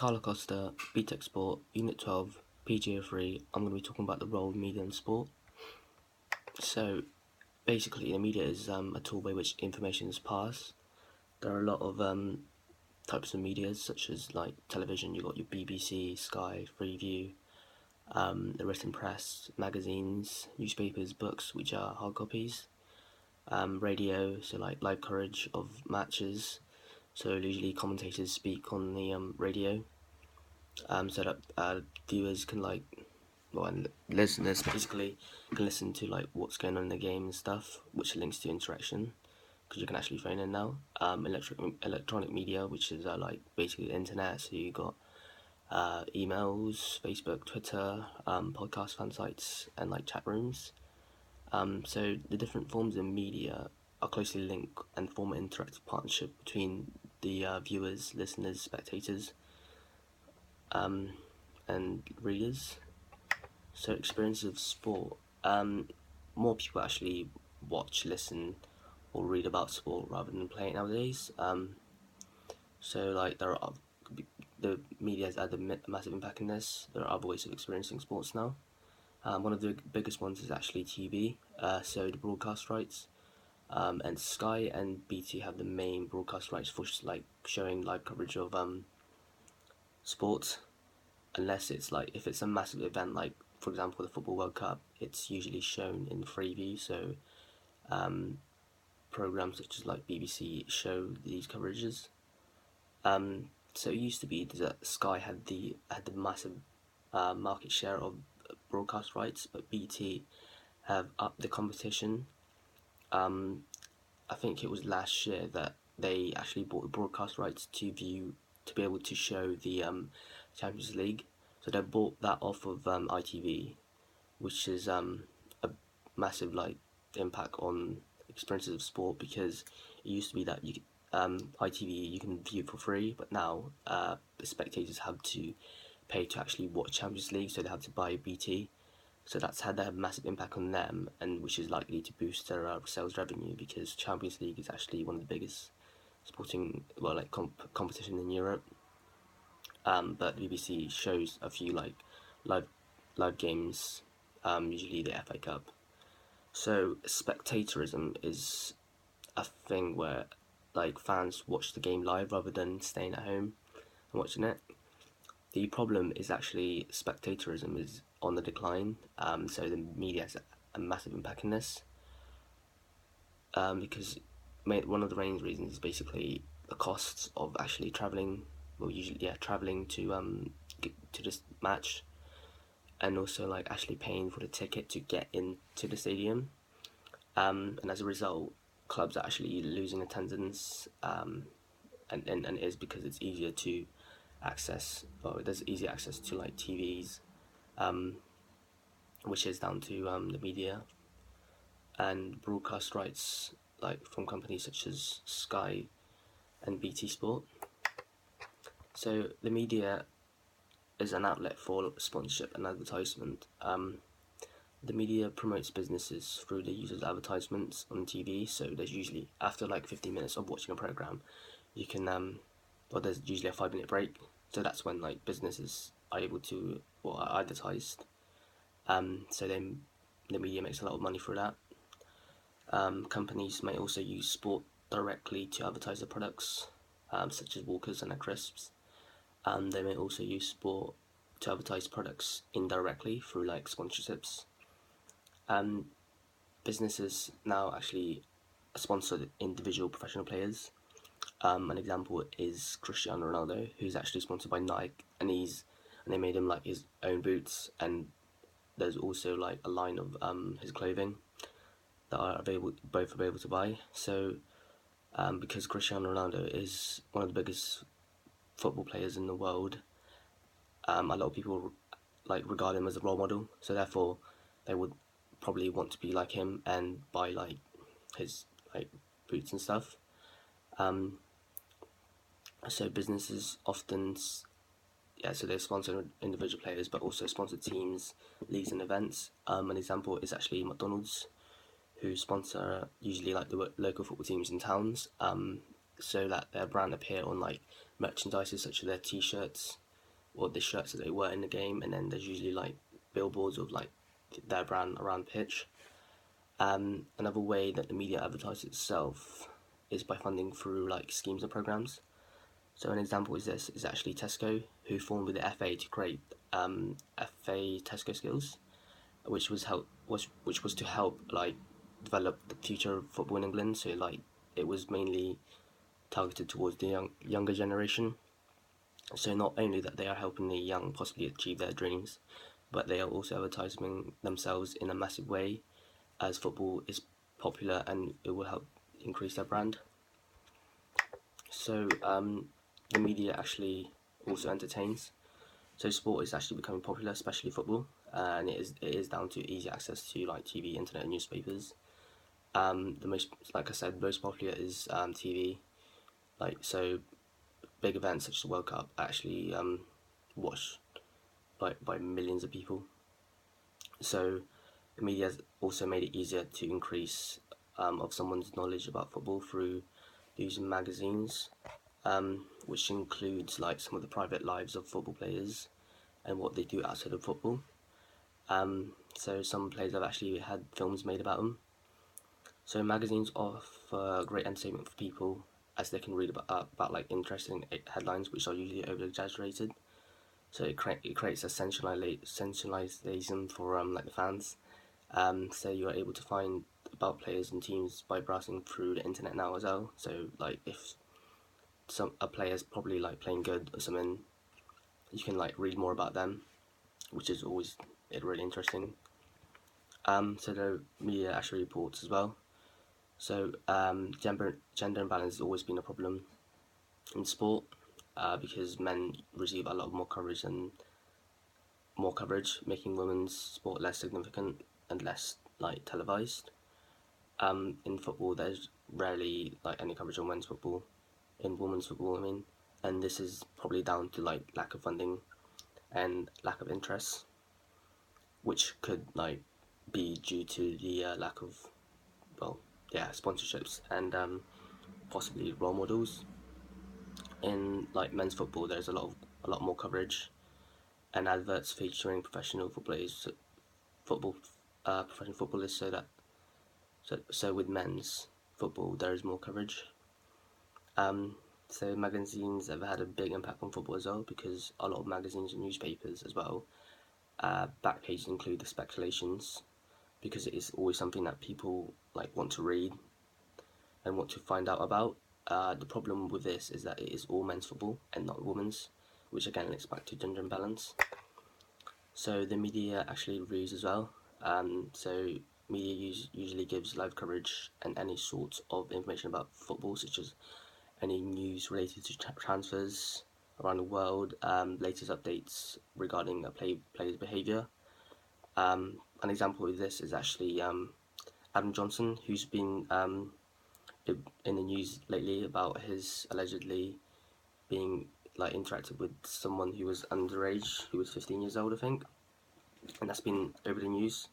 Carlo Costa, BTEC Sport, Unit 12, PGO3. I'm going to be talking about the role of media in sport. So, basically, the media is a tool by which information is passed. There are a lot of types of media, such as like television. You've got your BBC, Sky, Freeview, the written press, magazines, newspapers, books, which are hard copies. Radio, so like live coverage of matches. So usually commentators speak on the radio, so that viewers can and listeners basically can listen to like what's going on in the game and stuff, which links to interaction because you can actually phone in now. Electronic media, which is like basically the internet. So you got emails, Facebook, Twitter, podcast fan sites, and like chat rooms. So the different forms of media are closely linked and form an interactive partnership between the viewers, listeners, spectators, and readers. So experiences of sport. More people actually watch, listen, or read about sport rather than play it nowadays. So like the media has had a massive impact in this. There are other ways of experiencing sports now. One of the biggest ones is actually TV. So the broadcast rights. And Sky and BT have the main broadcast rights for like showing live coverage of sports, unless it's like if it's a massive event like for example the Football World Cup, it's usually shown in Freeview. So programs such as like BBC show these coverages. So it used to be that Sky had the massive market share of broadcast rights, but BT have upped the competition. I think it was last year that they actually bought the broadcast rights to be able to show the Champions League. So they bought that off of ITV, which is a massive like impact on experiences of sport, because it used to be that ITV you can view it for free, but now the spectators have to pay to actually watch Champions League, so they have to buy BT. So that's had a massive impact on them, and which is likely to boost their sales revenue, because Champions League is actually one of the biggest sporting competition in Europe. But the BBC shows a few like live live games, usually the FA Cup. So spectatorism is a thing where like fans watch the game live rather than staying at home and watching it. The problem is actually spectatorism is on the decline. So the media has a massive impact in this, because one of the main reasons is basically the costs of actually traveling. Well, usually traveling to this match, and also like actually paying for the ticket to get into the stadium. And as a result, clubs are actually losing attendance. And it is because it's easier to access, or there's easy access to like TVs, which is down to the media and broadcast rights, like from companies such as Sky and BT Sport. So the media is an outlet for sponsorship and advertisement. The media promotes businesses through the use of advertisements on TV. So there's usually after like 15 minutes of watching a program, you can there's usually a 5 minute break. So that's when like businesses are able to or are advertised. So then the media makes a lot of money through that. Companies may also use sport directly to advertise their products, such as Walkers and their crisps. They may also use sport to advertise products indirectly through like sponsorships. Businesses now actually sponsor individual professional players. An example is Cristiano Ronaldo, who's actually sponsored by Nike, and they made him like his own boots, and there's also like a line of his clothing that are both available to buy. So because Cristiano Ronaldo is one of the biggest football players in the world, a lot of people like regard him as a role model. So therefore, they would probably want to be like him and buy like his like boots and stuff. So businesses often, so they sponsor individual players, but also sponsor teams, leagues, and events. An example is actually McDonald's, who sponsor usually like the local football teams in towns, so that their brand appear on like merchandises such as their T-shirts, or the shirts that they wear in the game, and then there's usually like billboards of like their brand around the pitch. Another way that the media advertises itself is by funding through like schemes and programs. So an example is this is actually Tesco, who formed with the FA to create FA Tesco Skills, which was to help like develop the future of football in England. So like it was mainly targeted towards the younger generation. So not only that they are helping the young possibly achieve their dreams, but they are also advertising themselves in a massive way, as football is popular and it will help increase their brand. So the media actually also entertains. So sport is actually becoming popular, especially football, and it is down to easy access to like TV, internet, and newspapers. The most, like I said, most popular is TV. Like so, big events such as the World Cup are actually watched by millions of people. So the media has also made it easier to increase of someone's knowledge about football through using magazines, which includes like some of the private lives of football players and what they do outside of football. So some players have actually had films made about them. So magazines offer great entertainment for people as they can read about like interesting headlines which are usually over exaggerated. So it creates a sensationalism for like the fans. So you are able to find about players and teams by browsing through the internet now as well. So like if a player is probably like playing good or something, you can like read more about them, which is always really interesting. So the media actually reports as well. So gender imbalance has always been a problem in sport, because men receive a lot more coverage, making women's sport less significant and less like televised. In football, there's rarely like any coverage on men's football. In women's football, I mean, and this is probably down to like lack of funding and lack of interest, which could like be due to the lack of, well, yeah, sponsorships and possibly role models. In like men's football, there's a lot more coverage and adverts featuring professional footballers, football professional footballers, so with men's football there is more coverage. Um, so magazines have had a big impact on football as well, because a lot of magazines and newspapers as well, back pages include the speculations, because it is always something that people like want to read and want to find out about. The problem with this is that it is all men's football and not women's, which again links back to gender imbalance. So the media actually reviews as well. So media usually gives live coverage and any sort of information about football, such as any news related to transfers around the world, latest updates regarding a player's behaviour. An example of this is actually Adam Johnson, who's been in the news lately about his allegedly being like interacted with someone who was underage, who was 15 years old, I think, and that's been over the news,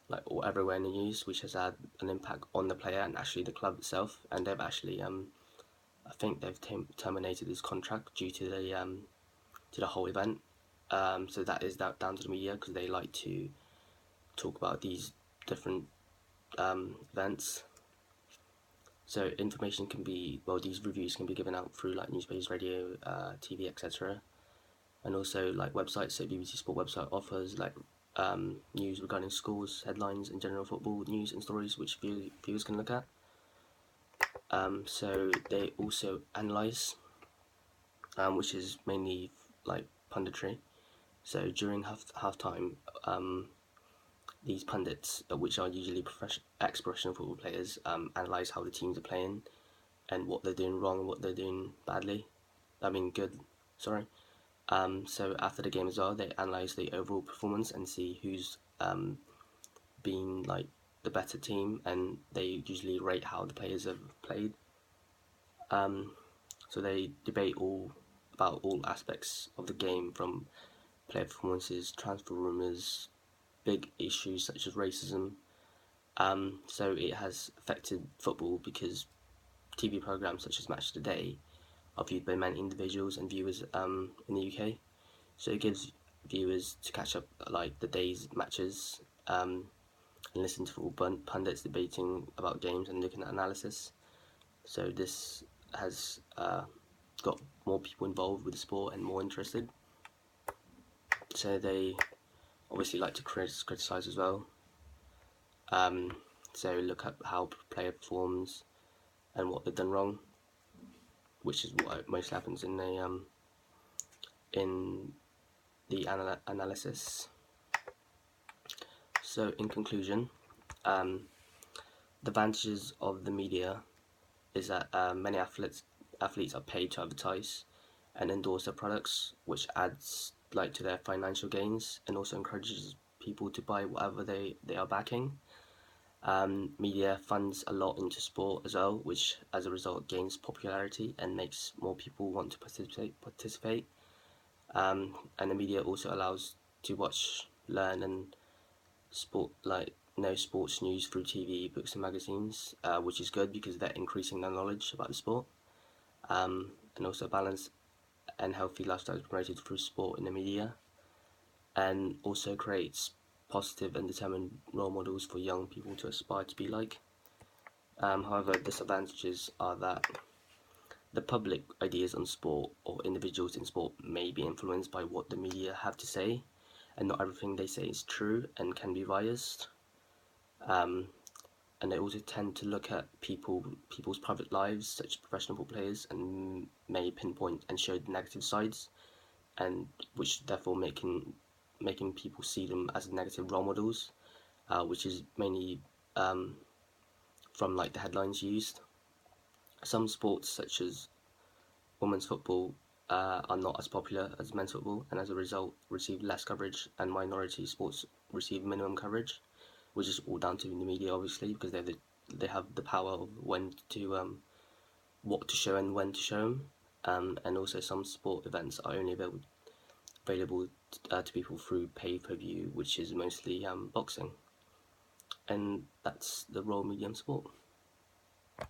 like all everywhere in the news, which has had an impact on the player and actually the club itself, and they've actually I think they've terminated his contract due to the whole event. So that is down to the media, because they like to talk about these different events. So information can be, well, these reviews can be given out through like newspapers, radio, TV, etc., and also like websites. So BBC Sport website offers like news regarding scores, headlines, and general football news and stories which viewers can look at. So they also analyse, which is mainly like punditry. So during half time, these pundits, which are usually ex-professional football players, analyse how the teams are playing and what they're doing wrong and what they're doing badly. I mean, good. Sorry. So after the game as well, they analyse the overall performance and see who's been like the better team, and they usually rate how the players have played. So they debate all about all aspects of the game, from player performances, transfer rumours, big issues such as racism. So it has affected football because TV programs such as Match Today are viewed by many individuals and viewers in the UK. So it gives viewers to catch up like the day's matches, and listen to football pundits debating about games and looking at analysis. So this has got more people involved with the sport and more interested. So they obviously like to criticize as well. Um, so look at how a player performs and what they've done wrong, which is what most happens in the analysis. So in conclusion, um, the advantages of the media is that many athletes are paid to advertise and endorse their products, which adds like to their financial gains and also encourages people to buy whatever they are backing. Media funds a lot into sport as well, which as a result gains popularity and makes more people want to participate. And the media also allows to watch, learn, and sport like know sports news through TV, books, and magazines, which is good because they're increasing their knowledge about the sport. And also balance and healthy lifestyle is promoted through sport in the media, and also creates positive and determined role models for young people to aspire to be like. However, disadvantages are that the public ideas on sport or individuals in sport may be influenced by what the media have to say, and not everything they say is true and can be biased. Um, and they also tend to look at people's private lives, such as professional football players, and may pinpoint and show the negative sides, and which therefore making people see them as negative role models, which is mainly from like the headlines used. Some sports, such as women's football, are not as popular as men's football, and as a result, receive less coverage, and minority sports receive minimum coverage, which is all down to the media, obviously, because they have the power of when to what to show and when to show them. And also, some sport events are only available to people through pay-per-view, which is mostly boxing, and that's the role medium sport.